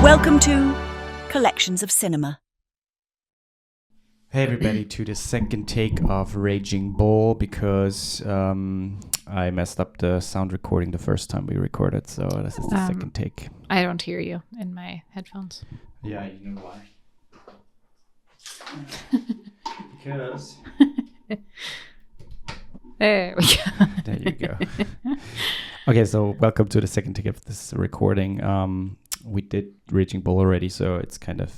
Welcome to Collections of Cinema. Hey everybody, to the second take of Raging Bull because I messed up the sound recording the first time we recorded, so this is the second take. I don't hear you in my headphones. Yeah, you know why? Because... There we go. There you go. Okay, so welcome to the second take of this recording. We did Raging Bull already, so it's kind of,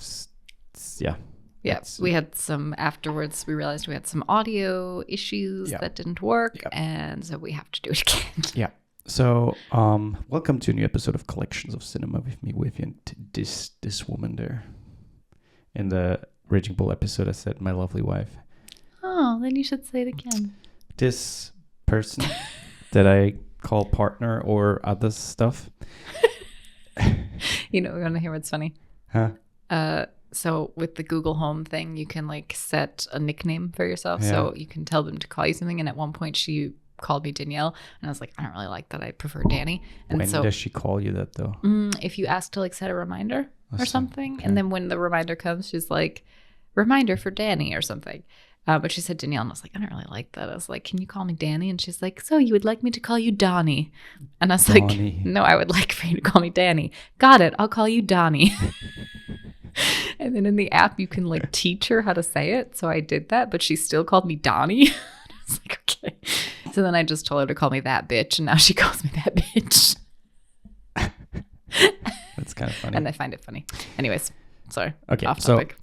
yeah. Yeah, we had some afterwards. We realized we had some audio issues that didn't work, and so we have to do it again. Yeah. So, welcome to a new episode of Collections of Cinema with me, Woifi, and this woman there. In the Raging Bull episode, I said my lovely wife. Oh, then you should say it again. This person that I call partner or other stuff. You know, we want to hear what's funny. Huh? So with the Google Home thing, you can like set a nickname for yourself. Yeah. So you can tell them to call you something. And at one point she called me Danielle. And I was like, I don't really like that. I prefer Dani. And when so does she call you that though? If you ask to like set a reminder or something. Okay. And then when the reminder comes, she's like, reminder for Dani or something. But she said Danielle, and I was like, I don't really like that. I was like, can you call me Dani? And she's like, so you would like me to call you Donnie? And I was like, no, I would like for you to call me Dani. Got it. I'll call you Donnie. And then in the app, you can like teach her how to say it. So I did that, but she still called me Donnie. I was like, okay. So then I just told her to call me that bitch, and now she calls me that bitch. That's kind of funny. And I find it funny. Anyways. Sorry. Okay, off so topic.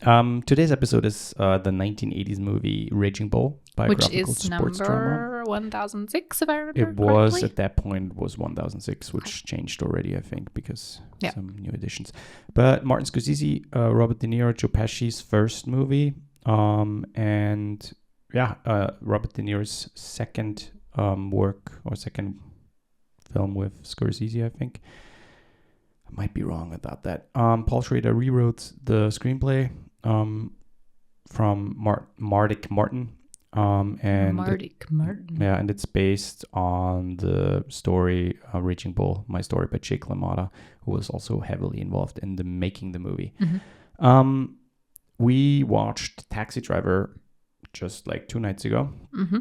Today's episode is the 1980s movie Raging Bull, biographical which is sports number drama. 1006, if I remember It was correctly. at that point was 1006, which changed already, I think, because some new additions. But Martin Scorcese, Robert DeNiro, Joe Pesci's first movie, and Robert De Niro's second work or second film with Scorsese, I think. I might be wrong about that. Paul Schrader rewrote the screenplay from Mardik Martin. And it's based on the story Raging Bull, My Story by Jake LaMotta, who was also heavily involved in making the movie. Mm-hmm. We watched Taxi Driver just like 2 nights ago. Mm-hmm.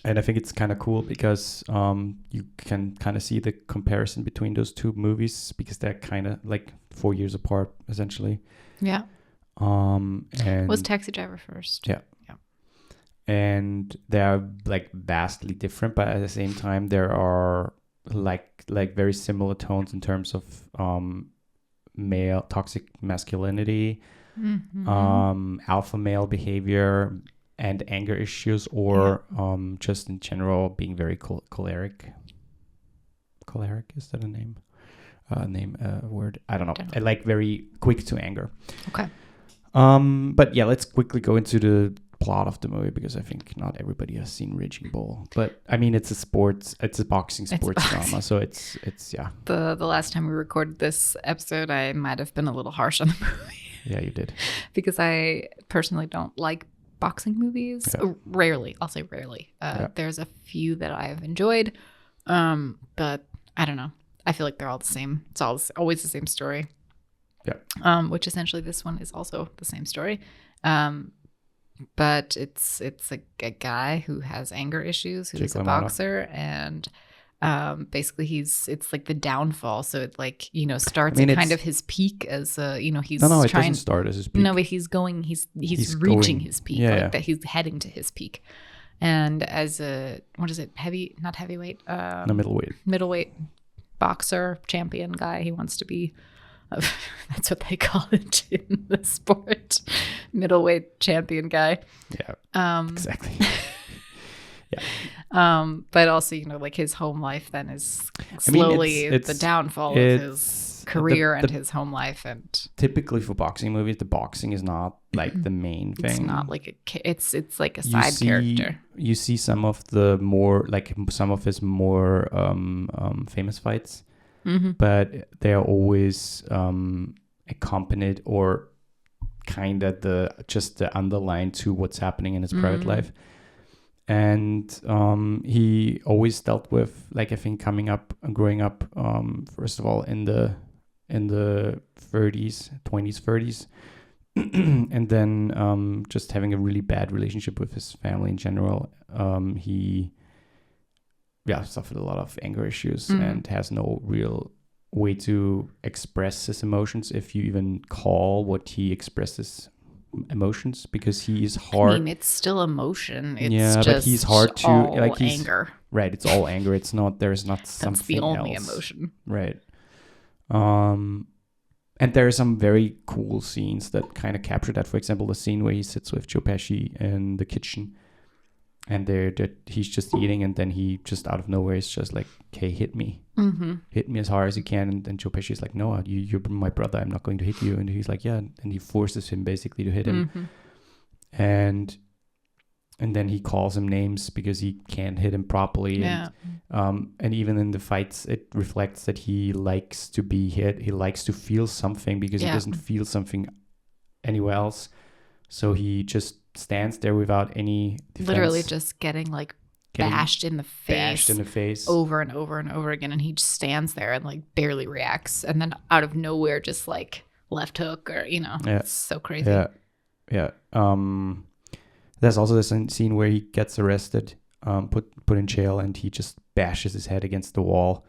And I think it's kind of cool because you can kind of see the comparison between those two movies because they're kind of like 4 years apart, essentially. Yeah. And was Taxi Driver first? Yeah. And they're like vastly different, but at the same time, there are like very similar tones in terms of male toxic masculinity, alpha male behavior, and anger issues, or just in general being very choleric. Choleric, is that a name? Word? I don't know. I like very quick to anger. Okay. But yeah, let's quickly go into the plot of the movie because I think not everybody has seen Raging Bull. But I mean, it's a boxing sports drama, so it's yeah. The last time we recorded this episode, I might have been a little harsh on the movie. Yeah, you did. Because I personally don't like boxing movies. Yeah. Rarely. I'll say rarely. There's a few that I've enjoyed, but I don't know. I feel like they're all the same. It's always the same story. Yeah. Which essentially this one is also the same story. But it's a guy who has anger issues, who's a boxer, and basically it's like the downfall. So it like, starts at kind of his peak as he's it trying. Doesn't start as his peak. No, but he's reaching his peak, that he's heading to his peak. And as not heavyweight, middleweight boxer champion guy, he wants to be. That's what they call it in the sport. Middleweight champion guy. Yeah. Exactly. Yeah. But also, like his home life then is slowly the downfall of his career and his home life. And typically for boxing movies, the boxing is not like the main thing. It's not like it's like a side character. You see some of his more famous fights. Mm-hmm. But they're always accompanied or kind of the underline to what's happening in his private life. And he always dealt with, like, I think growing up, first of all, in the in the 20s, 30s. And then just having a really bad relationship with his family in general. He suffered a lot of anger issues and has no real way to express his emotions, if you even call what he expresses emotions, because he is hard. I mean, it's still emotion. It's just but he's hard to all anger. Right, it's all anger. It's not. There's not something else. That's the only emotion. Right. And there are some very cool scenes that kind of capture that. For example, the scene where he sits with Joe Pesci in the kitchen, and he's just eating, and then he just out of nowhere is just like, "Okay, hit me, hit me as hard as you can." And then Joe Pesci is like, "No, you're my brother. I'm not going to hit you." And he's like, "Yeah," and he forces him basically to hit him, and then he calls him names because he can't hit him properly. Yeah. And even in the fights, it reflects that he likes to be hit. He likes to feel something because he doesn't feel something anywhere else. So he just stands there without any defense. Literally just getting bashed in the face over and over and over again. And he just stands there and like barely reacts. And then out of nowhere, just like left hook or, it's so crazy. Yeah. There's also this scene where he gets arrested, put in jail, and he just bashes his head against the wall,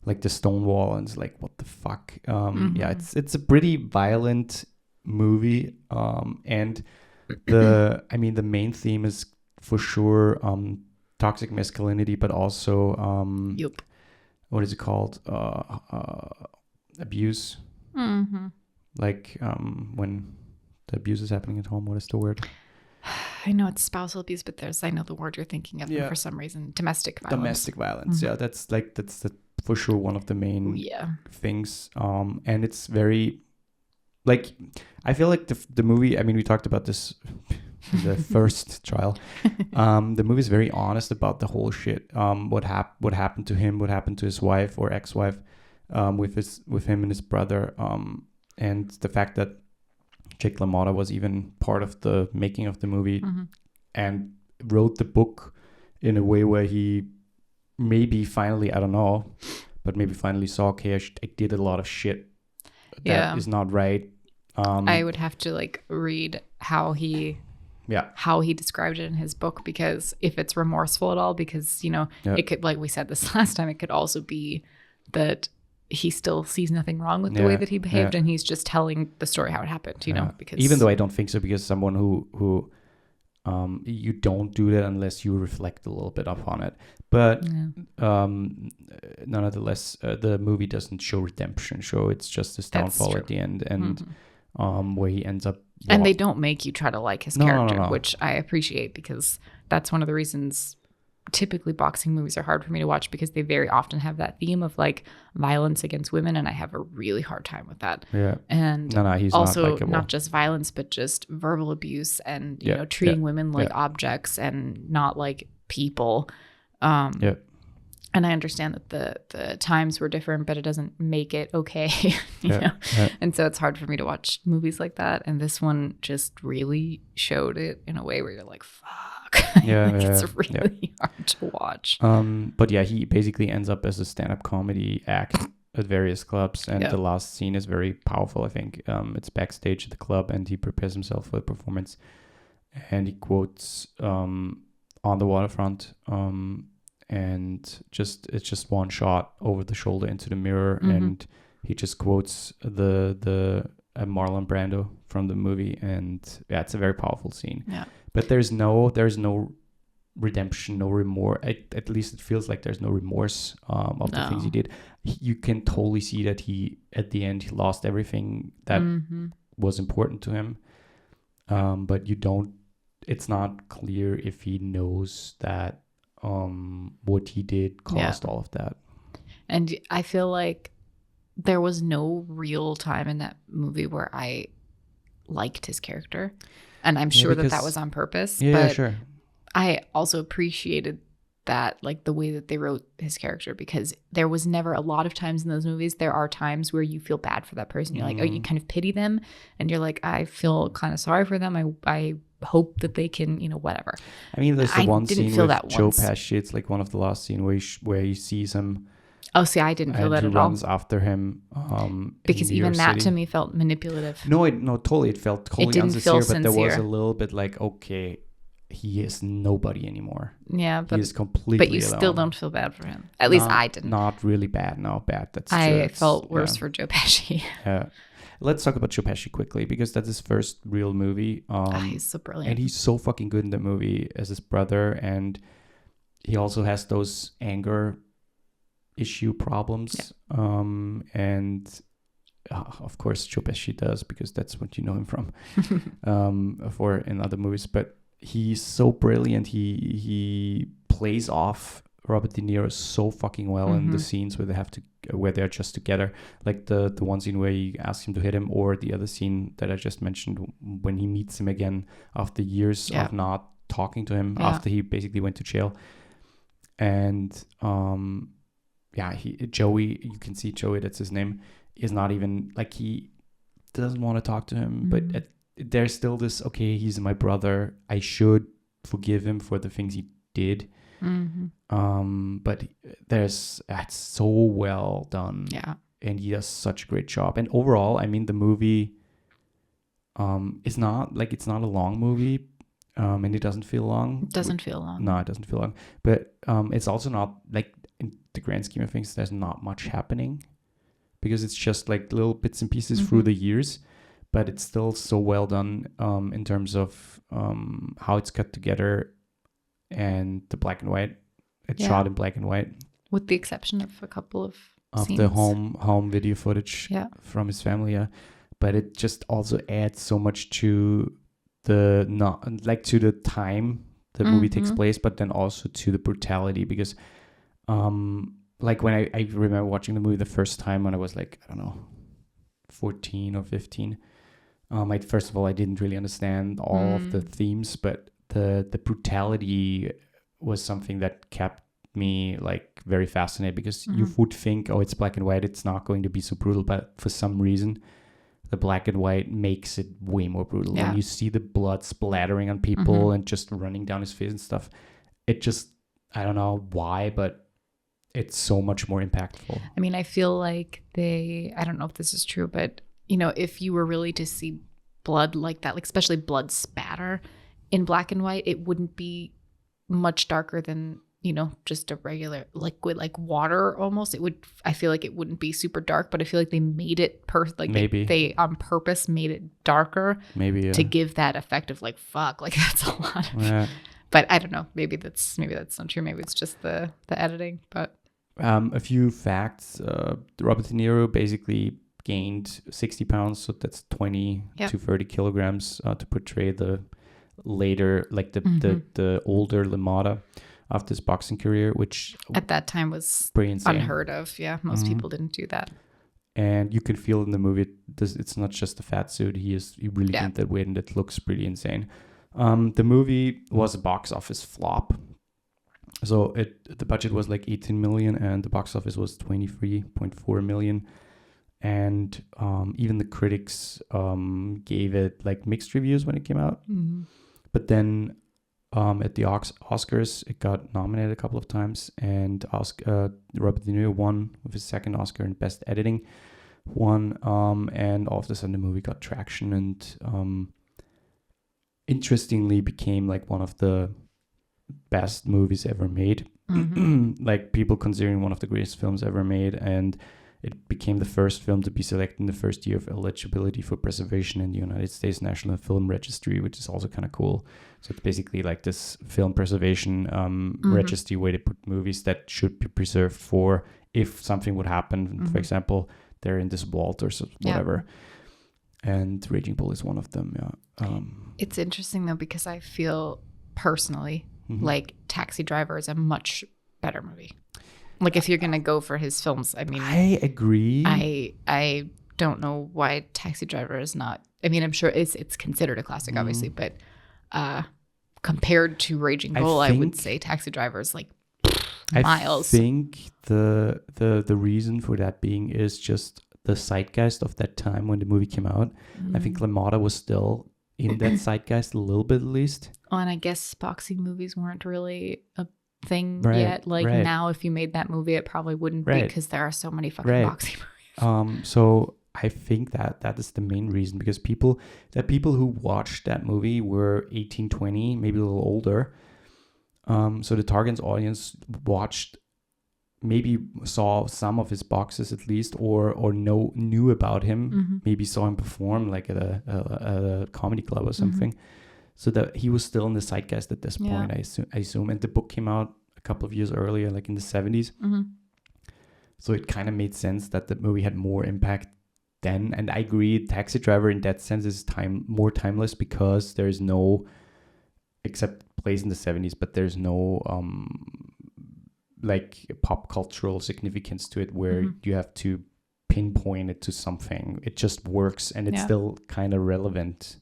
like the stone wall, and it's like, what the fuck? Yeah, it's a pretty violent movie, and the main theme is for sure toxic masculinity, but also what is it called? Abuse. Like when the abuse is happening at home. What is the word? I know it's spousal abuse, but I know the word you're thinking of for some reason. Domestic violence. Domestic violence. Yeah, that's for sure one of the main things. And it's very, like, I feel like the movie, I mean, we talked about this in the first trial. The movie is very honest about the whole shit. What happened to him, what happened to his wife or ex-wife, with him and his brother. And the fact that Jake LaMotta was even part of the making of the movie and wrote the book in a way where he maybe finally, I don't know, but maybe finally saw, okay, I did a lot of shit that is not right. I would have to read how he described it in his book, because if it's remorseful at all, because it could, like we said this last time, it could also be that he still sees nothing wrong with the way that he behaved, and he's just telling the story how it happened, because even though I don't think so, because someone who you don't do that unless you reflect a little bit upon it. But nonetheless, the movie doesn't show redemption. It's just his downfall at the end, and where he ends up. And they don't make you try to like his character, which I appreciate, because that's one of the reasons typically boxing movies are hard for me to watch, because they very often have that theme of violence against women, and I have a really hard time with that. Yeah. And he's also not just violence, but just verbal abuse and treating women like objects and not like people. And I understand that the times were different, but it doesn't make it okay. you know? And so it's hard for me to watch movies like that. And this one just really showed it in a way where you're like, fuck. It's really hard to watch. But yeah, he basically ends up as a stand-up comedy act at various clubs. And the last scene is very powerful, I think. It's backstage at the club, and he prepares himself for the performance. And he quotes On the Waterfront. And it's just one shot over the shoulder into the mirror, and he just quotes the Marlon Brando from the movie, and it's a very powerful scene. But there's no redemption, no remorse. At least it feels like there's no remorse of the things he did. You can totally see that at the end he lost everything that was important to him, but it's not clear if he knows that what he did caused all of that. And I feel like there was no real time in that movie where I liked his character, and I'm sure that was on purpose. But I also appreciated that, the way that they wrote his character, because there was never a lot of times in those movies. There are times where you feel bad for that person. You're like, oh, you kind of pity them, and you're like, I feel kind of sorry for them. I hope that they can, whatever. I mean, there's the one scene with Joe Pesci. It's like one of the last scene where he sees him Oh, see, I didn't feel that who at all. runs after him. Because in New even York that City. to me felt manipulative. No, totally. It felt totally didn't feel unsincere, but there was a sincere. little bit like, okay, he is nobody anymore. Yeah, He but is completely you alone. still don't feel bad for him. At least I didn't. Not really bad. No, bad. That's true. I felt worse for Joe Pesci. Yeah. Let's talk about Joe Pesci quickly because that's his first real movie. He's so brilliant. And he's so fucking good in the movie as his brother. And he also has those anger issue problems. And of course, Joe Pesci does because that's what you know him from for in other movies. But he's so brilliant. He plays off Robert De Niro so fucking well in the scenes where they're just together, like the one scene where he asks him to hit him, or the other scene that I just mentioned when he meets him again after years of not talking to him after he basically went to jail. And Joey, you can see Joey, that's his name, is not even like, he doesn't want to talk to him, but there's still this, okay, he's my brother, I should forgive him for the things he did. But that's so well done. Yeah. And he does such a great job. And overall, I mean, the movie is not like, it's not a long movie. And it doesn't feel long. It doesn't feel long. No, it doesn't feel long. But it's also not like, in the grand scheme of things, there's not much happening because it's just like little bits and pieces through the years. But it's still so well done in terms of how it's cut together and the black and white. It's shot in black and white. With the exception of a couple of scenes. The home video footage from his family. Yeah. But it just also adds so much to to the time the movie takes place, but then also to the brutality, because like when I remember watching the movie the first time when I was like, I don't know, 14 or 15. First of all, I didn't really understand all of the themes, but the brutality was something that kept me like very fascinated, because you would think, oh, it's black and white, it's not going to be so brutal, but for some reason the black and white makes it way more brutal. When you see the blood splattering on people and just running down his face and stuff, it just, I don't know why, but it's so much more impactful. I mean, I feel like I don't know if this is true, but you know, if you were really to see blood like that, like especially blood spatter in black and white, it wouldn't be much darker than, you know, just a regular liquid, like water almost. I feel like it wouldn't be super dark, but I feel like they made it maybe they on purpose made it darker, maybe to give that effect of like, fuck, like that's a lot. But I don't know, maybe that's not true. Maybe it's just the editing. But a few facts: Robert De Niro basically gained 60 pounds, so that's 20 to 30 kilograms to portray the later, like the older LaMotta after his boxing career, which at that time was pretty insane. Unheard of. Yeah, most people didn't do that. And you can feel in the movie, it's not just a fat suit. He really gained that weight, and it looks pretty insane. The movie was a box office flop. So the budget was like 18 million and the box office was 23.4 million. And even the critics gave it like mixed reviews when it came out. But then at the Oscars, it got nominated a couple of times, and Robert De Niro won with his second Oscar in Best Editing. And all of a sudden the movie got traction, and interestingly became like one of the best movies ever made. Like people considering one of the greatest films ever made, and it became the first film to be selected in the first year of eligibility for preservation in the United States National Film Registry, which is also kind of cool. So it's basically like this film preservation registry where they put movies that should be preserved for if something would happen. For example, they're in this vault or whatever. And Raging Bull is one of them. It's interesting though, because I feel personally like Taxi Driver is a much better movie. Like if you're gonna go for his films, I mean, I agree. I don't know why Taxi Driver is not. I mean, I'm sure it's considered a classic, obviously, but compared to Raging Bull, I would say Taxi Driver is like miles. I think the reason for that being is just the zeitgeist of that time when the movie came out. I think LaMotta was still in that zeitgeist a little bit at least. Oh, and I guess boxing movies weren't really a thing Right, yet. Like right. now, if you made that movie, it probably wouldn't be, Right. because there are so many fucking Right. boxing movies. So I think that is the main reason, because people who watched that movie were 18, 20, maybe a little older. So the target audience maybe saw some of his boxes at least, or knew about him, maybe saw him perform like at a comedy club or something. So that he was still in the zeitgeist at this point, I assume. And the book came out a couple of years earlier, like in the 70s. So it kind of made sense that the movie had more impact then. And I agree, Taxi Driver in that sense is more timeless, because there is no, except plays in the 70s, but there's no like pop cultural significance to it where you have to pinpoint it to something. It just works, and it's still kind of relevant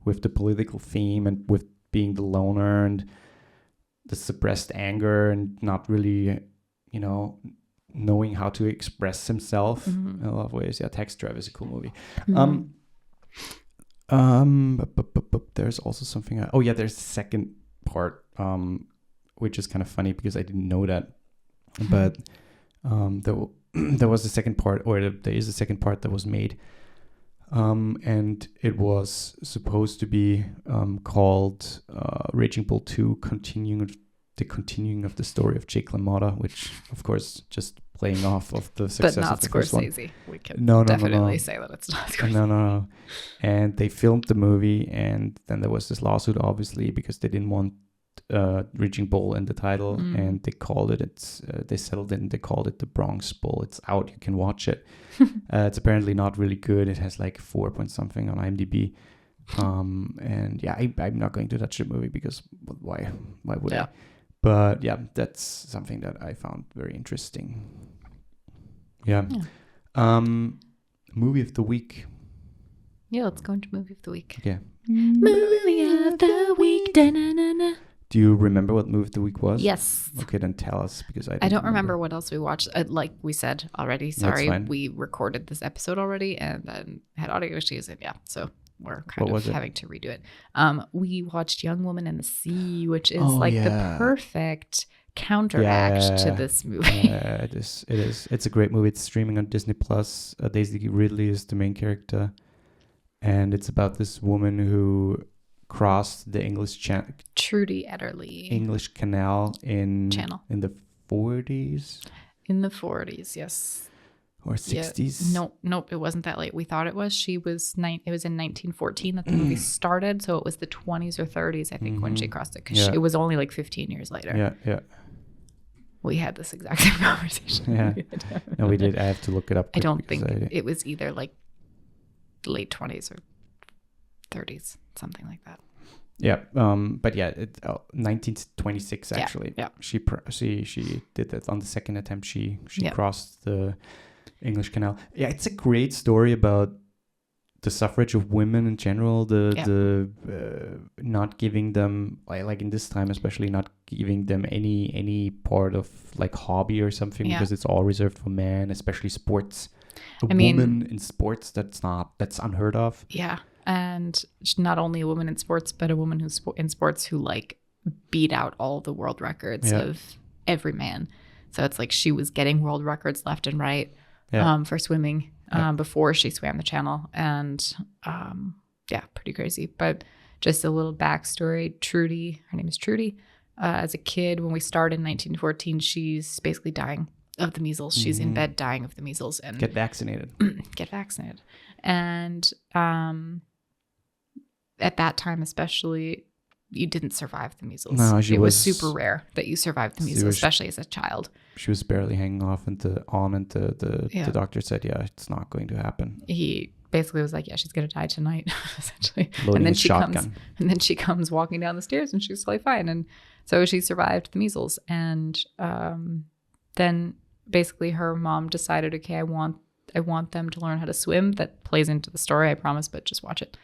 with the political theme and with being the loner and the suppressed anger and not really, knowing how to express himself in a lot of ways. Yeah, Taxi Driver is a cool movie. There's also something. There's the second part, which is kind of funny because I didn't know that. But there was a second part, or there is a second part that was made, and it was supposed to be called Raging Bull 2, continuing of the story of Jake LaMotta, which of course just playing off of the success but not of the first one. Scorcese. We can definitely say that it's not Scorcese. No. And they filmed the movie, and then there was this lawsuit, obviously, because they didn't want Raging Bull in the title, and they called it. They settled it, and they called it the Bronx Bull. It's out. You can watch it. It's apparently not really good. It has like 4 point something on IMDb. And yeah, I'm not going to touch the movie because why would I? But yeah, that's something that I found very interesting. Yeah. Movie of the week. Yeah, let's go into movie of the week. Yeah. Movie of the week. Da-na-na-na. Do you remember what movie of the week was? Yes. Okay, then tell us, because I don't remember what else we watched. Like we said already, sorry, we recorded this episode already and then had audio issues, and so we're kind of having to redo it. We watched Young Woman in the Sea, which is the perfect counteract to this movie. Yeah, it is. It's a great movie. It's streaming on Disney Plus. Daisy Ridley is the main character, and it's about this woman who crossed the Trudy Ederle English Canal in the 40s. In the 40s, yes. Or 60s. Yeah. Nope, it wasn't that late. We thought it was. It was in 1914 that the movie started, so it was the 20s or 30s, I think, when she crossed it, because it was only like 15 years later. Yeah. We had this exact same conversation. Yeah. No, we did. I have to look it up. I don't think it was either like late 20s or 30s, something like that. Yeah. But yeah, 1926 actually. Yeah. She did that on the second attempt. She crossed the English Canal. Yeah, it's a great story about the suffrage of women in general. The not giving them, like in this time especially, not giving them any part of like hobby or something, because it's all reserved for men, especially sports. Woman in sports, that's unheard of. Yeah. And not only a woman in sports, but a woman who's in sports who like beat out all the world records of every man. So it's like she was getting world records left and right for swimming before she swam the channel. And pretty crazy. But just a little backstory. Trudy, her name is Trudy. As a kid, when we started in 1914, she's basically dying of the measles. She's in bed dying of the measles. And get vaccinated. And at that time especially, you didn't survive the measles. No, it was super rare that you survived the measles, especially as a child. She was barely hanging off, and the doctor said, it's not going to happen. He basically was like, she's going to die tonight, essentially. Loading and then his shotgun. She comes walking down the stairs, and she's totally fine. And so she survived the measles. And then basically her mom decided, okay, I want them to learn how to swim. That plays into the story, I promise, but just watch it.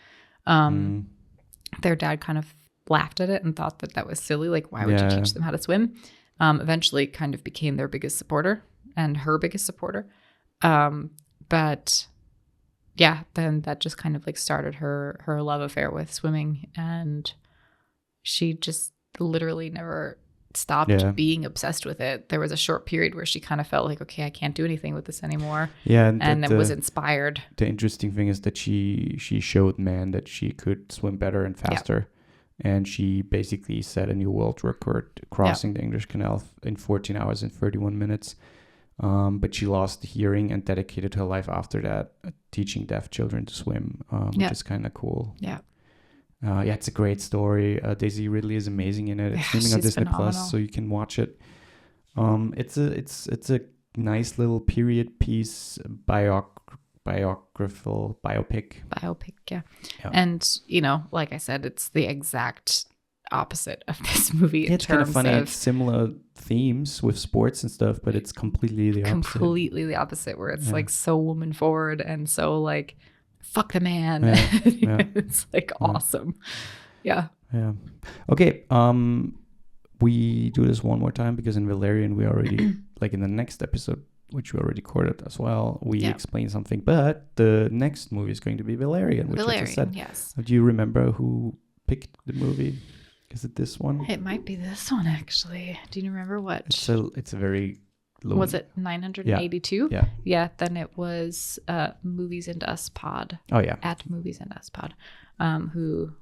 Their dad kind of laughed at it and thought that was silly. Like, why would you teach them how to swim? Eventually kind of became their biggest supporter and her biggest supporter. But yeah, then that just kind of like started her love affair with swimming. And she just literally never stopped being obsessed with it. There was a short period where she kind of felt like, okay, I can't do anything with this anymore. Yeah, and then was inspired. The interesting thing is that she showed man that she could swim better and faster. And she basically set a new world record crossing the English Canal in 14 hours and 31 minutes. But she lost the hearing and dedicated her life after that teaching deaf children to swim, which is kind of cool. Yeah. It's a great story. Daisy Ridley is amazing in it. It's streaming on Disney Plus, so you can watch it. It's a nice little period piece biopic. Yeah. And, like I said, it's the exact opposite of this movie. It's kind of funny. It's similar themes with sports and stuff, but it's completely the opposite. Completely the opposite, where it's like so woman forward and so like fuck the man. It's like awesome. Yeah. Okay. We do this one more time because in Valerian we already like in the next episode, which we already recorded as well, we explain something. But the next movie is going to be Valerian, which I just said. Yes. Do you remember who picked the movie? Is it this one? It might be this one, actually. Do you remember what? It's a very low. Was it 982? Yeah. Yeah, then it was Movies and Us Pod. Oh, yeah. At Movies and Us Pod, who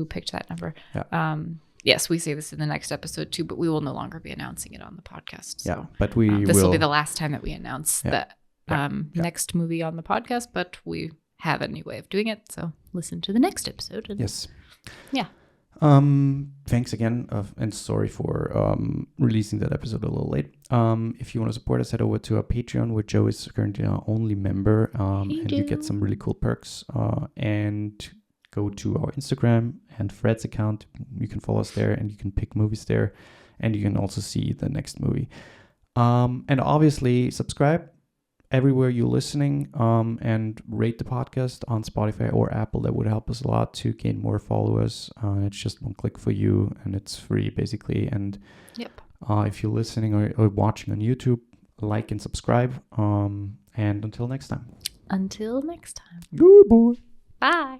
picked that number. Yeah. Yes, we say this in the next episode too, but we will no longer be announcing it on the podcast. So, but this will be the last time that we announce the next movie on the podcast, but we have a new way of doing it. So listen to the next episode. Yes. Yeah. Thanks again, and sorry for releasing that episode a little late. If you want to support us, head over to our Patreon, where Joe is currently our only member, and you get some really cool perks. And go to our Instagram and Fred's account. You can follow us there, and you can pick movies there, and you can also see the next movie. And obviously, subscribe everywhere you're listening, and rate the podcast on Spotify or Apple. That would help us a lot to gain more followers. It's just one click for you, and it's free basically. And if you're listening or watching on YouTube, like and subscribe. And until next time. Until next time. Good boy. Bye.